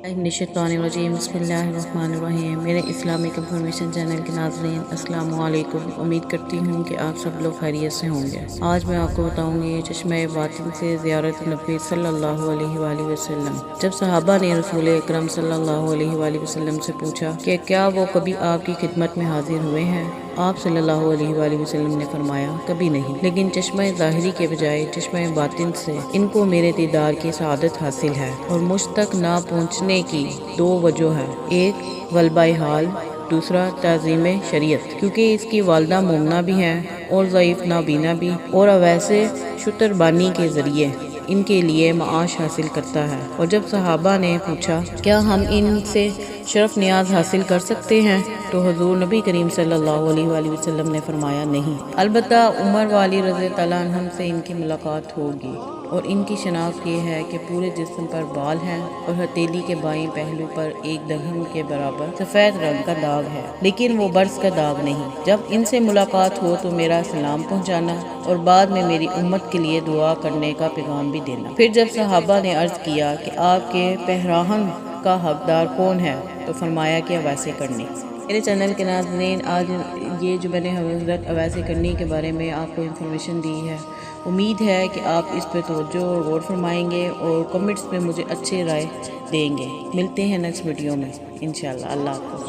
बिस्मिल्लाहिर्रहमानिर्रहीम। मेरे Islamic information channel के नाज़रीन अस्सलाम वालेकुम। उम्मीद करती हूँ कि आप सब लोग खैरियत से होंगे। आज मैं आपको बताऊँगी चश्मे बातिन से ज़ियारत नबी सल्लल्लाहु अलैहि वसल्लम। जब सहाबा ने रसूल अकरम सल्लल्लाहु अलैहि वसल्लम से पूछा कि क्या वो कभी आपकी खिदमत में हाजिर हुए हैं, आप सल्लल्लाहु अलैहि वसल्लम ने फरमाया कभी नहीं, लेकिन चश्मे ज़ाहिरी के बजाय चश्मे बातिन से इनको मेरे दीदार की सआदत हासिल है और मुझ तक ना पहुँचने की दो वजह है। एक गलबा हाल, दूसरा ताज़ीम शरीयत, क्योंकि इसकी वालदा मुमना भी हैं और ज़ईफ़ नाबीना भी, और अवैसे शुतरबानी के ज़रिए इनके लिए माआश हासिल करता है। और जब सहाबा ने पूछा क्या हम इनसे शरफ नियाज हासिल कर सकते हैं, तो हुज़ूर नबी करीम सल्लल्लाहु अलैहि वसल्लम ने फरमाया नहीं, अलबत्ता उमर वाली रज़ी अल्लाह अन्हुम से इनकी मुलाकात होगी। और इनकी शनाख्त ये है कि पूरे जिस्म पर बाल हैं और हथेली के बाएं पहलू पर एक दरहम के बराबर सफ़ेद रंग का दाग है, लेकिन वो बर्स का दाग नहीं। जब इनसे मुलाकात हो तो मेरा सलाम पहुंचाना और बाद में मेरी उम्मत के लिए दुआ करने का पैगाम भी देना। फिर जब सहाबा ने अर्ज़ किया कि आपके पहराहन का हकदार कौन है, तो फरमाया कि अवैसे करनी। मेरे चैनल के नाज़रीन, आज ये जो मैंने हज़रत अवैसे करनी के बारे में आपको इन्फॉर्मेशन दी है, उम्मीद है कि आप इस पर तवज्जो और गौर फरमाएंगे और कमेंट्स में मुझे अच्छे राय देंगे। मिलते हैं नेक्स्ट वीडियो में इंशाअल्लाह। अल्लाह हाफ़िज़।